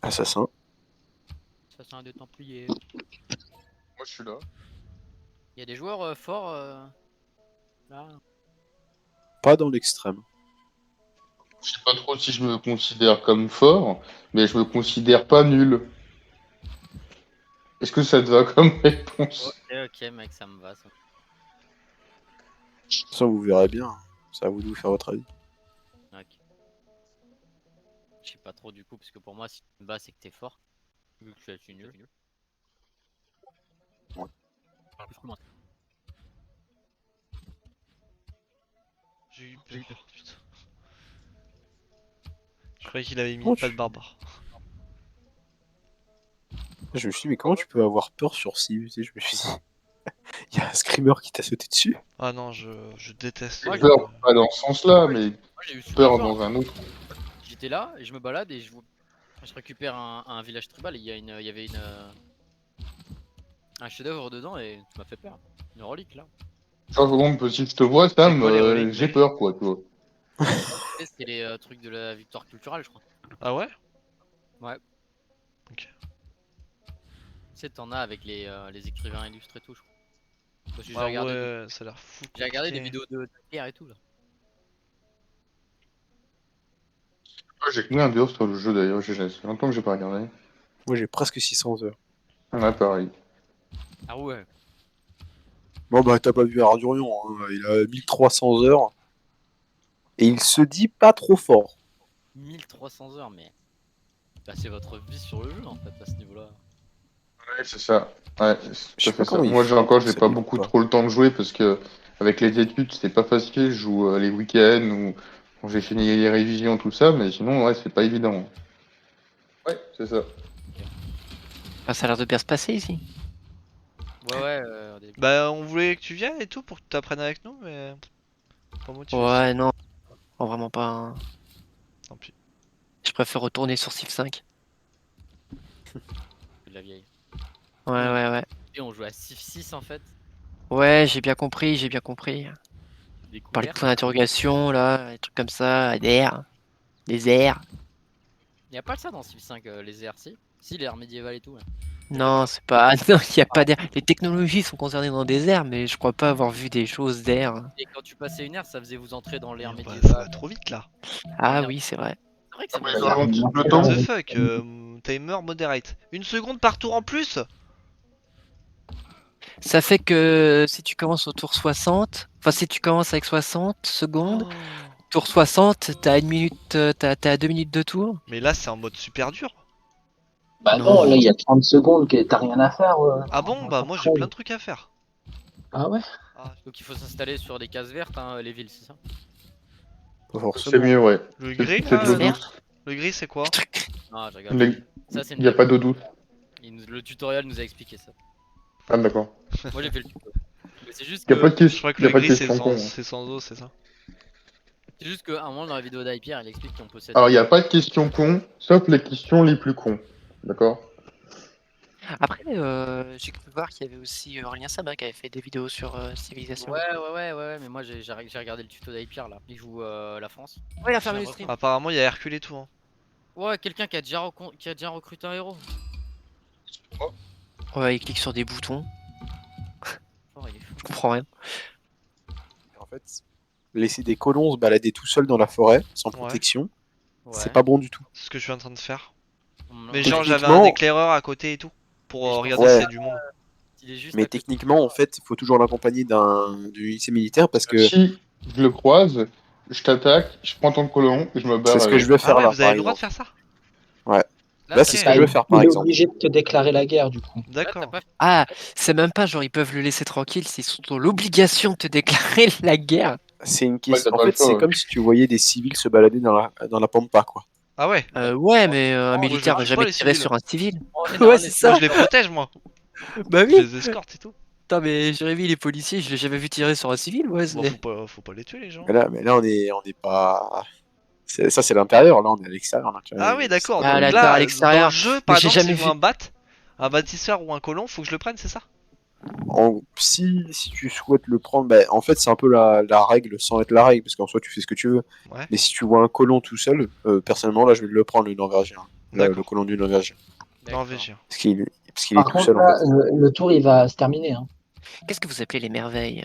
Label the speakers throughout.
Speaker 1: Assassin.
Speaker 2: Assassin des Templiers.
Speaker 3: Moi je suis là.
Speaker 2: Il y a des joueurs forts là.
Speaker 1: Pas dans l'extrême.
Speaker 3: Je sais pas trop si je me considère comme fort, mais je me considère pas nul. Est-ce que ça te va comme réponse?
Speaker 2: Ok, mec, ça me va. Ça.
Speaker 1: Ça, vous verrez bien. C'est à vous de vous faire votre avis.
Speaker 2: Ok. Je sais pas trop du coup, parce que pour moi, si tu me bats, c'est que t'es fort. Vu que je suis nul.
Speaker 1: Ouais.
Speaker 4: J'ai eu peur, putain. Je croyais qu'il avait mis
Speaker 1: Oh,
Speaker 4: pas de barbare.
Speaker 1: Je me suis dit, mais comment tu peux avoir peur sur Civ? Tu sais, je me suis dit, il y a un screamer qui t'a sauté dessus.
Speaker 4: Ah non, je déteste.
Speaker 2: Moi,
Speaker 3: Peur, pas dans ce sens-là, mais
Speaker 2: Moi, j'ai eu super
Speaker 3: peur
Speaker 2: peur.
Speaker 3: dans un autre.
Speaker 2: J'étais là et je me balade et je récupère un village tribal et il y avait un chef-d'œuvre dedans et ça m'a fait peur. Une relique là.
Speaker 3: Genre, vraiment, si je te vois, Sam,
Speaker 4: quoi, les reliques,
Speaker 3: j'ai
Speaker 4: mec
Speaker 3: peur, quoi, tu vois.
Speaker 2: C'était les trucs de la victoire culturelle, je crois.
Speaker 4: Ah ouais?
Speaker 2: Ouais.
Speaker 4: Ok.
Speaker 2: Tu sais, t'en as avec les écrivains illustres et tout, je crois. Parce que
Speaker 4: Ah ouais, ça a l'air fou.
Speaker 2: j'ai regardé des
Speaker 4: compliqué.
Speaker 2: vidéos de guerre et tout là.
Speaker 3: Moi, j'ai combien d'heures sur le jeu d'ailleurs? Ça fait longtemps que j'ai pas regardé.
Speaker 1: Moi, j'ai presque 600 heures.
Speaker 3: Ouais, pareil.
Speaker 2: Ah ouais.
Speaker 1: Bon, bah, t'as pas vu Ardurion, hein. Il a 1300 heures. Et il se dit pas trop fort.
Speaker 2: 1300 heures, mais bah, c'est votre vie sur le jeu en fait à ce niveau-là.
Speaker 3: Ouais, c'est ça. Ouais, c'est
Speaker 1: Je
Speaker 3: tout
Speaker 1: sais
Speaker 3: à
Speaker 1: pas
Speaker 3: fait ça.
Speaker 1: comment il
Speaker 3: Moi,
Speaker 1: fait pour
Speaker 3: j'ai
Speaker 1: ça
Speaker 3: pas
Speaker 1: lui
Speaker 3: beaucoup
Speaker 1: pas.
Speaker 3: trop le temps de jouer parce que avec les études, c'est pas facile. Je joue les week-ends ou quand j'ai fini les révisions, tout ça, mais sinon, ouais, c'est pas évident. Ouais, c'est ça.
Speaker 5: Ah, ça a l'air de bien se passer ici.
Speaker 2: Ouais, au début.
Speaker 4: Bah, on voulait que tu viennes et tout pour que tu apprennes avec nous, mais. Pas motivé.
Speaker 5: Ouais, non. Oh, vraiment pas. Hein.
Speaker 4: Tant pis.
Speaker 5: Je préfère retourner sur Civ 5.
Speaker 2: De la vieille.
Speaker 5: Ouais.
Speaker 2: Et on joue à Civ 6 en fait.
Speaker 5: Ouais, j'ai bien compris, j'ai bien compris. Parler de
Speaker 2: Découvert.
Speaker 5: points d'interrogation, là, des trucs comme ça, ADR, des airs.
Speaker 2: Y a pas de ça dans Civ 5, les airs, si? Si, les airs médiévales et tout. Ouais.
Speaker 5: Non, c'est pas. Non, il n'y a pas d'air. Les technologies sont concernées dans des airs, mais je crois pas avoir vu des choses d'air.
Speaker 2: Et quand tu passais une ère, ça faisait vous entrer dans l'ère
Speaker 4: Ça
Speaker 2: médiévale.
Speaker 4: va trop vite là.
Speaker 5: Ah oui, c'est vrai.
Speaker 2: C'est vrai que c'est
Speaker 3: Ouais,
Speaker 2: bizarre.
Speaker 3: ralentis le
Speaker 4: What
Speaker 3: temps.
Speaker 4: the fuck, timer moderate. Une seconde par tour en plus?
Speaker 5: Ça fait que si tu commences au tour 60, enfin si tu commences avec 60 secondes,
Speaker 4: Oh.
Speaker 5: tour 60, t'as une minute, t'as 2 minutes de tour.
Speaker 4: Mais là, c'est en mode super dur.
Speaker 6: Bah non, là, il y a 30 secondes que t'as rien à faire.
Speaker 4: Ah bon? Bah, moi j'ai plein de trucs à faire.
Speaker 6: Ah ouais?
Speaker 4: Ah,
Speaker 2: Donc il faut s'installer sur des cases vertes, hein, les villes, c'est ça?
Speaker 1: Pas
Speaker 3: C'est
Speaker 1: forcément.
Speaker 3: mieux, ouais.
Speaker 4: le
Speaker 3: C'est
Speaker 4: gris
Speaker 3: c'est de l'eau
Speaker 4: là?
Speaker 3: douce.
Speaker 4: Le gris, c'est quoi?
Speaker 2: Non, je rigole.
Speaker 3: Les-
Speaker 2: Ça, c'est
Speaker 3: Il n'y a pas d'eau douce.
Speaker 2: Le tutoriel nous a expliqué ça.
Speaker 3: Ah, d'accord.
Speaker 2: Moi j'ai fait le tuto. Mais c'est juste
Speaker 3: Il n'y a pas
Speaker 2: que,
Speaker 3: de,
Speaker 4: Je crois que
Speaker 3: y a
Speaker 4: le
Speaker 3: pas de
Speaker 4: gris, c'est
Speaker 3: question con.
Speaker 4: sans eau, c'est ça?
Speaker 2: c'est juste qu'à un moment dans la vidéo d'Hyper, il explique qu'on possède.
Speaker 3: Alors, il n'y a pas de questions con, sauf les questions les plus cons. D'accord?
Speaker 5: Après, j'ai cru voir qu'il y avait aussi Aurélien Sabin qui avait fait des vidéos sur Civilisation.
Speaker 2: Ouais, mais moi j'ai regardé le tuto d'Hyper là. Il joue la France.
Speaker 5: Ouais, il a
Speaker 2: J'ai
Speaker 5: fermé le
Speaker 2: l'impression-
Speaker 5: stream.
Speaker 4: Apparemment, il y a Hercule et tout. Hein.
Speaker 2: Ouais, quelqu'un qui a déjà recruté un héros.
Speaker 5: Ouais, il clique sur des boutons.
Speaker 2: Oh, il est fou.
Speaker 5: Je comprends rien.
Speaker 1: En fait, laisser des colons se balader tout seuls dans la forêt, sans protection,
Speaker 2: Ouais.
Speaker 1: c'est pas bon du tout.
Speaker 4: C'est ce que je suis en train de faire.
Speaker 2: On-
Speaker 4: Mais
Speaker 2: on-
Speaker 4: genre, j'avais
Speaker 1: Techniquement-
Speaker 4: un éclaireur à côté et tout. Pour
Speaker 2: Et je
Speaker 4: regarder
Speaker 1: pense-
Speaker 4: s'il y
Speaker 1: Ouais.
Speaker 4: a du monde.
Speaker 2: Il est juste à
Speaker 1: Mais
Speaker 2: côté.
Speaker 1: techniquement, en fait, il faut toujours l'accompagner d'une unité militaire parce que
Speaker 3: Si je le croise, je t'attaque, je prends ton colon et je me barre.
Speaker 1: c'est ce que
Speaker 3: avec.
Speaker 1: je vais
Speaker 4: Ah
Speaker 1: faire
Speaker 4: ouais,
Speaker 1: là,
Speaker 4: vous avez
Speaker 1: par
Speaker 4: le droit de
Speaker 1: exemple.
Speaker 4: faire ça?
Speaker 1: Là, c'est ce que
Speaker 4: Ok.
Speaker 1: je vais faire, par
Speaker 6: Il est
Speaker 1: exemple.
Speaker 6: obligé de te déclarer la guerre, du coup.
Speaker 4: D'accord.
Speaker 5: Ah, c'est même pas genre ils peuvent le laisser tranquille s'ils sont dans l'obligation de te déclarer la guerre.
Speaker 1: C'est une
Speaker 3: Ouais,
Speaker 1: question.
Speaker 3: t'as
Speaker 1: En
Speaker 3: pas le
Speaker 1: fait,
Speaker 3: choix,
Speaker 1: c'est
Speaker 3: ouais.
Speaker 1: comme si tu voyais des civils se balader dans la pampa, quoi.
Speaker 4: Ah ouais?
Speaker 5: Ouais, mais un
Speaker 4: Moi, je
Speaker 5: militaire va
Speaker 4: tue pas
Speaker 5: jamais
Speaker 4: les
Speaker 5: tirer
Speaker 4: civils.
Speaker 5: sur un civil.
Speaker 2: En général,
Speaker 5: Ouais, c'est
Speaker 2: les-
Speaker 5: ça.
Speaker 4: Moi, je les protège, moi.
Speaker 5: Bah
Speaker 4: Je
Speaker 5: oui.
Speaker 4: les escorte et tout.
Speaker 5: Putain, mais Jérémy, les policiers, je l'ai jamais vu tirer sur un civil, ouais.
Speaker 4: Bon, faut pas les tuer, les gens.
Speaker 1: Mais là, on est pas. Ça, c'est l'intérieur. Là, on est à l'extérieur. Là, tu vois,
Speaker 4: Ah oui, d'accord.
Speaker 5: Ah,
Speaker 4: Donc
Speaker 5: là,
Speaker 4: là,
Speaker 5: à
Speaker 4: dans
Speaker 5: l'extérieur.
Speaker 4: le jeu,
Speaker 5: Mais
Speaker 4: par
Speaker 5: j'ai
Speaker 4: exemple, si
Speaker 5: jamais
Speaker 4: je vois
Speaker 5: vu.
Speaker 4: un bâtisseur ou un colon, faut que je le prenne, c'est ça?
Speaker 1: Si tu souhaites le prendre, bah, en fait, c'est un peu la règle sans être la règle, parce qu'en soi, tu fais ce que tu veux.
Speaker 4: Ouais.
Speaker 1: Mais si tu vois un colon tout seul, personnellement, là, je vais le prendre, le Norvégien.
Speaker 4: D'accord.
Speaker 1: le colon du Norvège.
Speaker 2: D'accord.
Speaker 4: Norvégien.
Speaker 1: Parce qu'il est
Speaker 6: Par
Speaker 1: tout
Speaker 6: contre,
Speaker 1: seul en
Speaker 6: là,
Speaker 1: fait.
Speaker 6: le tour, il va se terminer. Hein.
Speaker 5: Qu'est-ce que vous appelez les merveilles?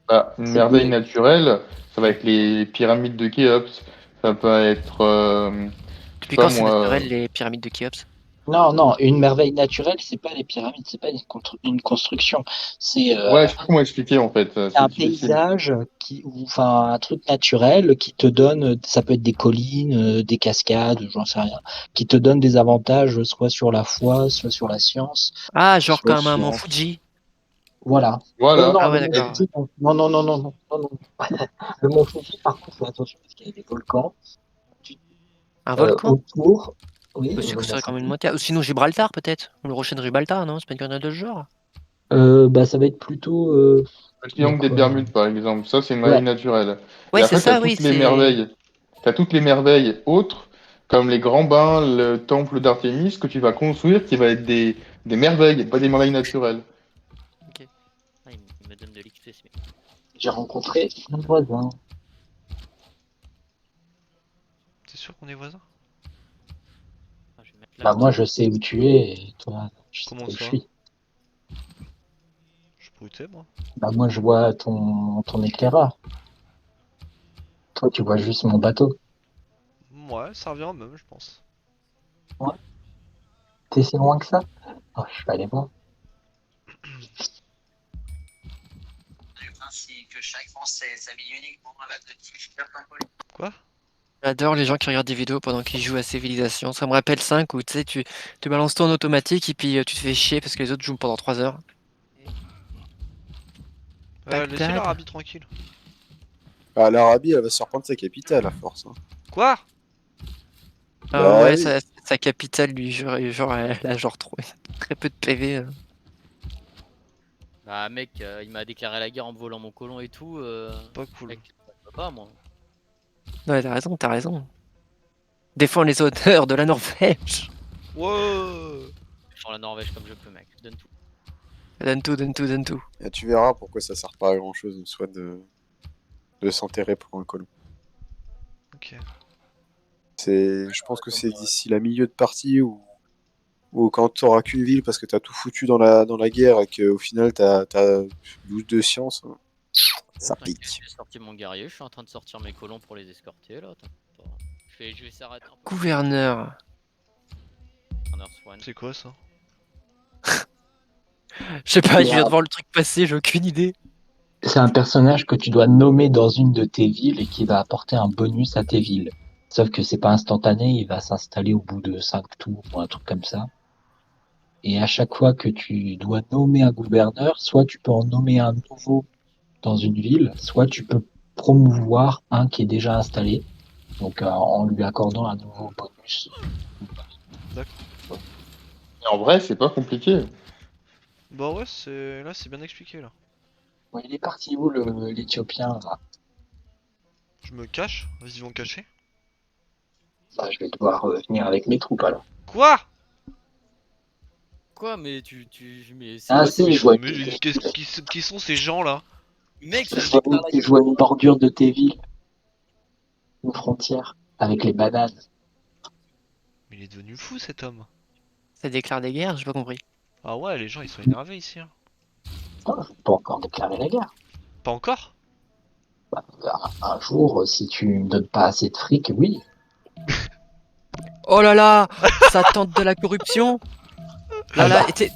Speaker 3: Bah, une
Speaker 6: C'est
Speaker 3: merveille
Speaker 6: des-
Speaker 3: naturelle, ça va être les pyramides de Khéops. Ça peut être, je sais
Speaker 5: Depuis
Speaker 3: pas
Speaker 5: quand c'est
Speaker 3: moi.
Speaker 5: naturel les pyramides de Khéops?
Speaker 6: Non, non, une merveille naturelle, c'est pas les pyramides, c'est pas une construction. C'est
Speaker 3: Ouais, je sais pas comment expliquer en fait.
Speaker 6: un
Speaker 3: C'est difficile.
Speaker 6: paysage enfin, un truc naturel qui te donne, ça peut être des collines, des cascades, j'en sais rien, qui te donne des avantages, soit sur la foi, soit sur la science,
Speaker 5: Ah, genre
Speaker 6: soit
Speaker 5: comme un mont
Speaker 6: sur,
Speaker 5: Fuji.
Speaker 6: voilà.
Speaker 3: Voilà.
Speaker 6: Non,
Speaker 5: Ah
Speaker 6: le
Speaker 5: ouais,
Speaker 6: Mont
Speaker 3: Et-
Speaker 5: d'accord.
Speaker 6: Fuji, non, non, non, non, non, non, non, non. Le Mont Fuji, par contre, fais attention parce qu'il y a des volcans. Tu-
Speaker 5: Un volcan?
Speaker 6: Autour, oui,
Speaker 5: Bah, c'est
Speaker 6: le Mont
Speaker 5: considéré comme une
Speaker 6: Fuji.
Speaker 5: montagne. Ou sinon Gibraltar peut-être? Ou le rocher de Gibraltar, non? C'est pas une grenade de ce genre?
Speaker 6: Bah, ça va être plutôt,
Speaker 3: Le
Speaker 6: il y a
Speaker 3: triangle des
Speaker 6: quoi?
Speaker 3: Bermudes, par exemple, ça c'est une
Speaker 6: Ouais,
Speaker 3: merveille naturelle. Et
Speaker 5: Ouais, c'est
Speaker 3: après,
Speaker 5: ça, oui, c'est.
Speaker 3: t'as toutes les merveilles autres, comme les grands bains, le temple d'Artémis, que tu vas construire, qui va être des merveilles, pas des merveilles naturelles.
Speaker 5: Ok.
Speaker 2: Ah, il me donne de l'XP ce mec.
Speaker 6: j'ai rencontré un voisin.
Speaker 4: T'es sûr qu'on est voisins?
Speaker 2: Ah, je vais mettre là.
Speaker 6: Bah, moi, je sais où tu es et toi, tu sais
Speaker 4: Comment
Speaker 6: pas où je
Speaker 4: ça?
Speaker 6: suis.
Speaker 4: Je sais pas où t'es, moi.
Speaker 6: Bah, moi, je vois ton éclaireur. Toi, tu vois juste mon bateau.
Speaker 4: Ouais, ça revient au même, je pense.
Speaker 6: T'es si loin que ça? Oh, je vais aller voir.
Speaker 7: Le principe que chaque Français s'habille uniquement avec le t-shirt en polo.
Speaker 4: Quoi?
Speaker 5: J'adore les gens qui regardent des vidéos pendant qu'ils jouent à Civilization. Ça me rappelle 5 où tu sais, tu balances tout en automatique et puis tu te fais chier parce que les autres jouent pendant 3 heures.
Speaker 4: Laissez
Speaker 5: Bagdad.
Speaker 4: l'Arabie tranquille.
Speaker 1: Ah, l'Arabie, elle va se reprendre sa capitale à force. Hein.
Speaker 4: Quoi?
Speaker 5: Ah
Speaker 1: Bah
Speaker 5: ouais,
Speaker 1: oui.
Speaker 5: sa capitale, lui, genre, elle a genre très peu de PV.
Speaker 2: Bah mec, il m'a déclaré la guerre en me volant mon colon et tout.
Speaker 4: Pas cool.
Speaker 2: Mec, ça va pas moi.
Speaker 5: Ouais, t'as raison, t'as raison. Défends les honneurs de la Norvège.
Speaker 4: Wow!
Speaker 2: Je sors la Norvège comme je peux mec, je donne tout.
Speaker 5: Donne tout, donne tout, donne tout.
Speaker 1: Et tu verras pourquoi ça sert pas à grand chose, soit de s'enterrer pour un colon.
Speaker 4: Ok.
Speaker 1: Je pense que c'est d'ici la milieu de partie ou quand t'auras qu'une ville parce que t'as tout foutu dans la guerre et qu'au final t'as 12 de science, hein, ça
Speaker 2: T'inquiète,
Speaker 1: pique.
Speaker 2: j'ai sorti mon guerrier, je suis en train de sortir mes colons pour les escorter là. T'inquiète pas. Je vais s'arrêter un peu.
Speaker 5: Gouverneur.
Speaker 2: Corner Swan.
Speaker 4: C'est quoi ça?
Speaker 5: Je sais pas, je
Speaker 6: Et,
Speaker 5: viens de voir le truc passer, j'ai aucune idée.
Speaker 6: c'est un personnage que tu dois nommer dans une de tes villes et qui va apporter un bonus à tes villes. Sauf que c'est pas instantané, il va s'installer au bout de 5 tours ou un truc comme ça. Et à chaque fois que tu dois nommer un gouverneur, soit tu peux en nommer un nouveau dans une ville, soit tu peux promouvoir un qui est déjà installé, donc en lui accordant un nouveau bonus.
Speaker 3: Et en vrai, c'est pas compliqué.
Speaker 4: Bah ouais, là c'est bien expliqué là.
Speaker 6: Ouais, il est parti où l'Éthiopien là?
Speaker 4: Je me cache, vas-y vont cacher.
Speaker 6: Bah, je vais devoir venir avec mes troupes alors.
Speaker 4: Quoi?
Speaker 2: Quoi mais mais c'est
Speaker 6: Ah
Speaker 2: quoi
Speaker 6: si,
Speaker 2: ces-
Speaker 6: je vois,
Speaker 4: Mais qui sont ces gens là?
Speaker 2: Mec ça me
Speaker 6: je vois,
Speaker 2: déclare la
Speaker 6: je vois une bordure de tes villes, une frontière, avec les bananes.
Speaker 4: Mais il est devenu fou cet homme.
Speaker 5: Ça déclare des guerres, j'ai pas compris.
Speaker 4: Ah ouais, les gens ils sont énervés ici. Hein.
Speaker 6: Oh, je peux pas encore déclarer la guerre.
Speaker 4: Pas encore?
Speaker 6: Bah, un jour, si tu me donnes pas assez de fric, oui.
Speaker 5: Oh là là, ça tente de la corruption. Là là, et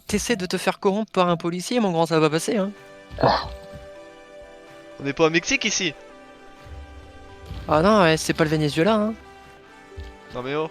Speaker 5: t'essaies de te faire corrompre par un policier, mon grand, ça va pas passer, hein.
Speaker 4: On n'est pas au Mexique ici?
Speaker 5: Ah non, ouais, c'est pas le Venezuela, hein.
Speaker 4: Non mais oh.